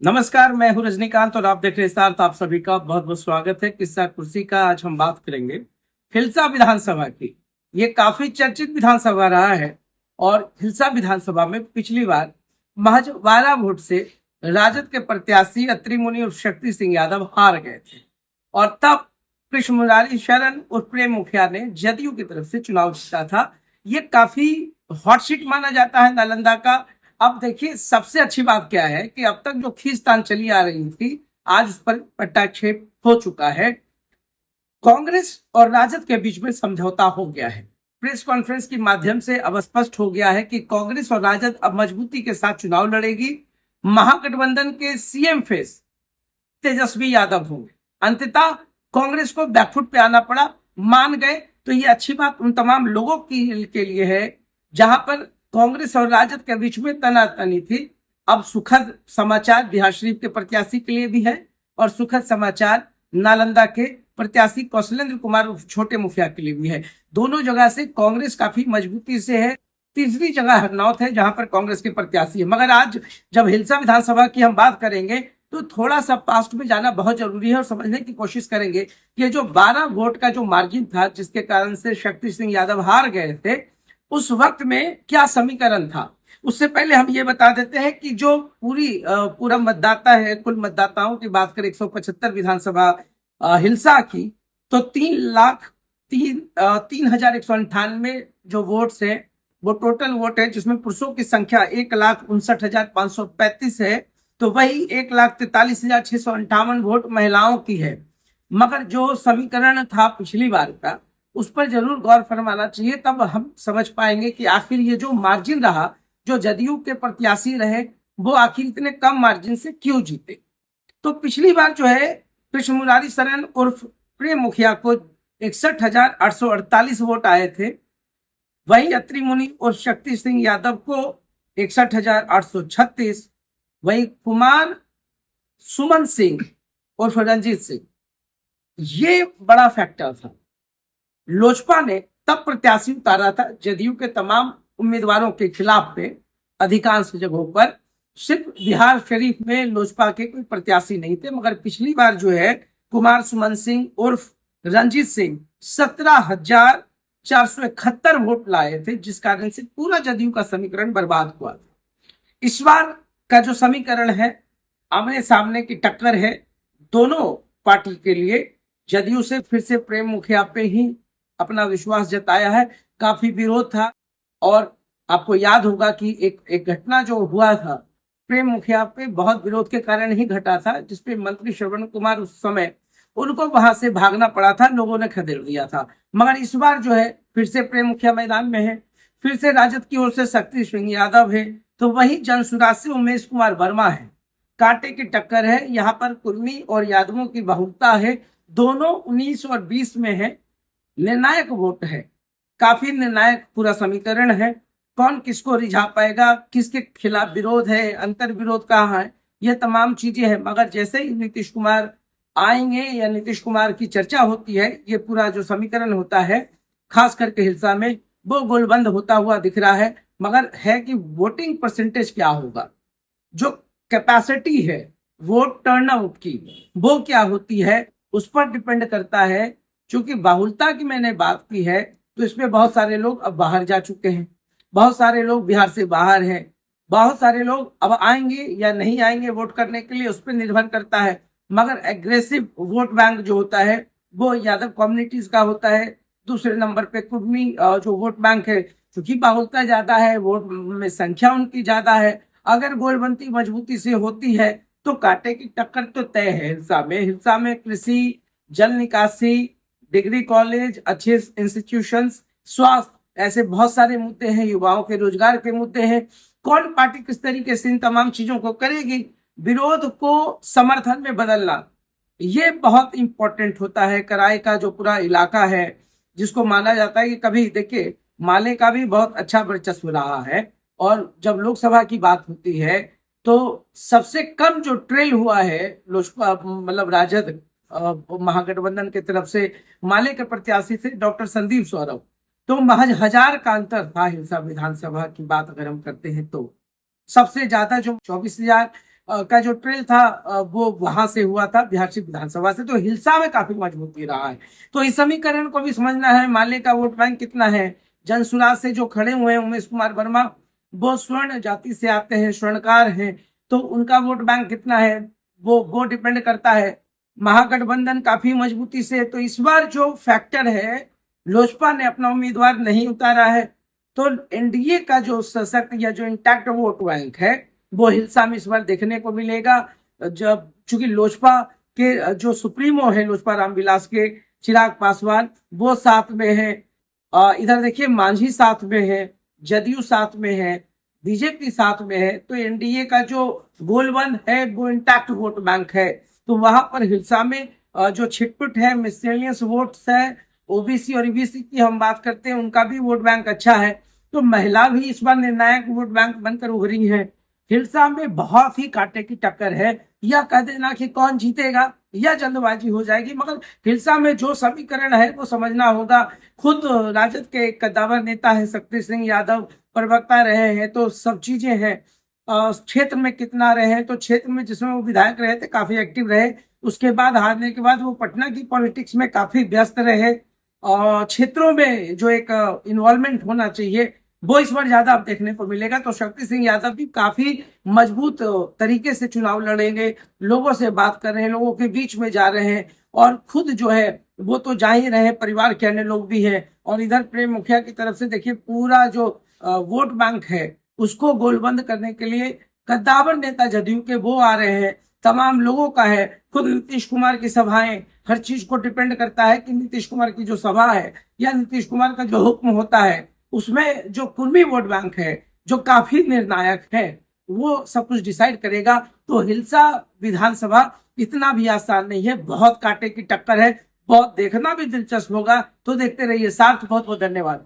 नमस्कार, मैं हूं रजनीकांत और आप देख रहे हैं स्टार। तो आप सभी का बहुत बहुत स्वागत है। किस्सा कुर्सी का आज हम बात करेंगे हिलसा विधानसभा की। ये काफी चर्चित विधानसभा रहा है और हिलसा विधानसभा में पिछली बार महज 12 वोट से राजद के प्रत्याशी अत्रि मुनि और शक्ति सिंह यादव हार गए थे। और तब कृष्ण मुरारी शरण और प्रेम मुखिया ने जदयू की तरफ से चुनाव जीता था। ये काफी हॉट सीट माना जाता है नालंदा का। अब देखिए, सबसे अच्छी बात क्या है कि अब तक जो खींचतान चली आ रही थी, आज उस पर पट्टाक्षेप हो चुका है। कांग्रेस और राजद के बीच में समझौता हो गया है। प्रेस कॉन्फ्रेंस के माध्यम से अब स्पष्ट हो गया है कि कांग्रेस और राजद अब मजबूती के साथ चुनाव लड़ेगी। महागठबंधन के सीएम फेस तेजस्वी यादव होंगे। अंततः कांग्रेस को बैकफुट पे आना पड़ा, मान गए। तो ये अच्छी बात उन तमाम लोगों के लिए है जहां पर कांग्रेस और राजद के बीच में तनातनी थी। अब सुखद समाचार बिहार शरीफ के प्रत्याशी के लिए भी है और सुखद समाचार नालंदा के प्रत्याशी कौशलेंद्र कुमार छोटे मुखिया के लिए भी है। दोनों जगह से कांग्रेस काफी मजबूती से है। तीसरी जगह हरनौत है जहां पर कांग्रेस के प्रत्याशी है। मगर आज जब हिलसा विधानसभा की हम बात करेंगे तो थोड़ा सा पास्ट में जाना बहुत जरूरी है और समझने की कोशिश करेंगे कि ये जो 12 वोट का जो मार्जिन था जिसके कारण से शक्ति सिंह यादव हार गए थे, उस वक्त में क्या समीकरण था। उससे पहले हम ये बता देते हैं कि जो पूरा मतदाता है, कुल मतदाताओं की बात करें 175 विधानसभा हिलसा की, तो 3,0198 जो वोट्स है वो टोटल वोट है, जिसमें पुरुषों की संख्या 1,59,535 है, तो वही 1,43,658 वोट महिलाओं की है। मगर जो समीकरण था पिछली बार का, उस पर जरूर गौर फरमाना चाहिए, तब हम समझ पाएंगे कि आखिर ये जो मार्जिन रहा, जो जदयू के प्रत्याशी रहे, वो आखिर इतने कम मार्जिन से क्यों जीते। तो पिछली बार जो है कृष्ण मुरारी शरण उर्फ प्रेम मुखिया को 61,848 वोट आए थे। वही अत्रि मुनि और शक्ति सिंह यादव को 61,836। वही कुमार सुमन सिंह और रंजीत सिंह, ये बड़ा फैक्टर था। लोजपा ने तब प्रत्याशी उतारा था जदयू के तमाम उम्मीदवारों के खिलाफ में। अधिकांश जगहों पर सिर्फ बिहार शरीफ में लोजपा के कोई प्रत्याशी नहीं थे। मगर पिछली बार जो है कुमार सुमन सिंह उर्फ रंजीत सिंह 17,471 वोट लाए थे, जिस कारण से पूरा जदयू का समीकरण बर्बाद हुआ था। इस बार का जो समीकरण है, आमने सामने की टक्कर है दोनों पार्टी के लिए। जदयू से फिर से प्रेम मुखिया पे ही अपना विश्वास जताया है। काफी विरोध था और आपको याद होगा कि एक घटना जो हुआ था प्रेम मुखिया पे, बहुत विरोध के कारण ही घटा था, जिसपे मंत्री श्रवण कुमार उस समय उनको वहां से भागना पड़ा था, लोगों ने खदेड़ दिया था। मगर इस बार जो है फिर से प्रेम मुखिया मैदान में है, फिर से राजद की ओर से शक्ति सिंह यादव है, तो वही जनसुराज से उमेश कुमार वर्मा है। कांटे की टक्कर है यहाँ पर। कुर्मी और यादवों की बहुलता है, दोनों 19 और 20 में है। निर्णायक वोट है, काफी निर्णायक पूरा समीकरण है। कौन किसको रिझा पाएगा, किसके खिलाफ विरोध है, अंतर विरोध कहाँ है, ये तमाम चीजें हैं। मगर जैसे ही नीतीश कुमार आएंगे या नीतीश कुमार की चर्चा होती है, ये पूरा जो समीकरण होता है खास करके हिलसा में, वो गोलबंद होता हुआ दिख रहा है। मगर है कि वोटिंग परसेंटेज क्या होगा, जो कैपेसिटी है वोट टर्नआउट की, वो क्या होती है, उस पर डिपेंड करता है। चूंकि बाहुलता की मैंने बात की है, तो इसमें बहुत सारे लोग अब बाहर जा चुके हैं, बहुत सारे लोग बिहार से बाहर हैं, बहुत सारे लोग अब आएंगे या नहीं आएंगे वोट करने के लिए, उस पर निर्भर करता है। मगर एग्रेसिव वोट बैंक जो होता है वो यादव कम्युनिटीज का होता है। दूसरे नंबर पे कुर्मी जो वोट बैंक है, क्योंकि बाहुलता ज्यादा है, वोट में संख्या उनकी ज्यादा है। अगर गोलबंदी मजबूती से होती है तो कांटे की टक्कर तो तय है। हिलसा में कृषि, जल निकासी, डिग्री कॉलेज, अच्छे इंस्टीट्यूशंस, स्वास्थ्य, ऐसे बहुत सारे मुद्दे हैं। युवाओं के रोजगार के मुद्दे हैं। कौन पार्टी किस तरीके से इन तमाम चीजों को करेगी, विरोध को समर्थन में बदलना, ये बहुत इंपॉर्टेंट होता है। कराए का जो पूरा इलाका है, जिसको माना जाता है कि कभी देखिए माले का भी बहुत अच्छा वर्चस्व रहा है। और जब लोकसभा की बात होती है तो सबसे कम जो ट्रेल हुआ है लोजपा मतलब राजद महागठबंधन की तरफ से, माले के प्रत्याशी थे डॉक्टर संदीप सौरभ, तो महज 1,000 का अंतर था। हिलसा विधानसभा की बात अगर हम करते हैं तो सबसे ज्यादा जो का जो ट्रेल था वो वहां से हुआ था, बिहार से विधानसभा से, तो हिलसा में काफी मजबूती रहा है। तो इस समीकरण को भी समझना है। माले का वोट बैंक कितना है, जनसुराज से जो खड़े हुए हैं उमेश कुमार वर्मा, वो स्वर्ण जाति से आते हैं, स्वर्णकार हैं, तो उनका वोट बैंक कितना है वो डिपेंड करता है। महागठबंधन काफी मजबूती से, तो इस बार जो फैक्टर है, लोजपा ने अपना उम्मीदवार नहीं उतारा है, तो एनडीए का जो सशक्त या जो इंटैक्ट वोट बैंक है वो हिलसा में इस बार देखने को मिलेगा। जब चूंकि लोजपा के जो सुप्रीमो है लोजपा रामविलास के चिराग पासवान, वो साथ में है, इधर देखिए मांझी साथ में है, जदयू साथ में है, बीजेपी साथ में है, तो एनडीए का जो गोलबंद है वो इंटैक्ट वोट बैंक है। तो वहां पर हिलसा में जो छिटपुट है, मिसलेनियस वोट्स है, ओबीसी और ईबीसी की हम बात करते हैं, उनका भी वोट बैंक अच्छा है। तो महिला भी इस बार निर्णायक वोट बैंक बनकर उभरी है। हिलसा में बहुत ही कांटे की टक्कर है, या कह देना कि कौन जीतेगा या जल्दबाजी हो जाएगी, मगर हिलसा में जो समीकरण है वो समझना होगा। खुद राजद के एक कद्दावर नेता है शक्ति सिंह यादव, प्रवक्ता रहे हैं, तो सब चीजें हैं। क्षेत्र में कितना रहे हैं, तो क्षेत्र में जिसमें वो विधायक रहे थे काफी एक्टिव रहे, उसके बाद हारने के बाद वो पटना की पॉलिटिक्स में काफी व्यस्त रहे, और क्षेत्रों में जो एक इन्वॉल्वमेंट होना चाहिए वो इस बार ज्यादा अब देखने को मिलेगा। तो शक्ति सिंह यादव भी काफी मजबूत तरीके से चुनाव लड़ेंगे, लोगों से बात कर रहे हैं, लोगों के बीच में जा रहे हैं, और खुद जो है वो तो जा ही रहे हैं, परिवार के अन्य लोग भी हैं। और इधर प्रेम मुखिया की तरफ से देखिए पूरा जो वोट बैंक है उसको गोलबंद करने के लिए कद्दावर नेता जदयू के वो आ रहे हैं, तमाम लोगों का है। खुद नीतीश कुमार की सभाएं, हर चीज को डिपेंड करता है कि नीतीश कुमार की जो सभा है या नीतीश कुमार का जो हुक्म होता है उसमें जो कुर्मी वोट बैंक है जो काफी निर्णायक है, वो सब कुछ डिसाइड करेगा। तो हिलसा विधानसभा इतना भी आसान नहीं है, बहुत कांटे की टक्कर है, बहुत देखना भी दिलचस्प होगा। तो देखते रहिए सार्थ, बहुत बहुत धन्यवाद।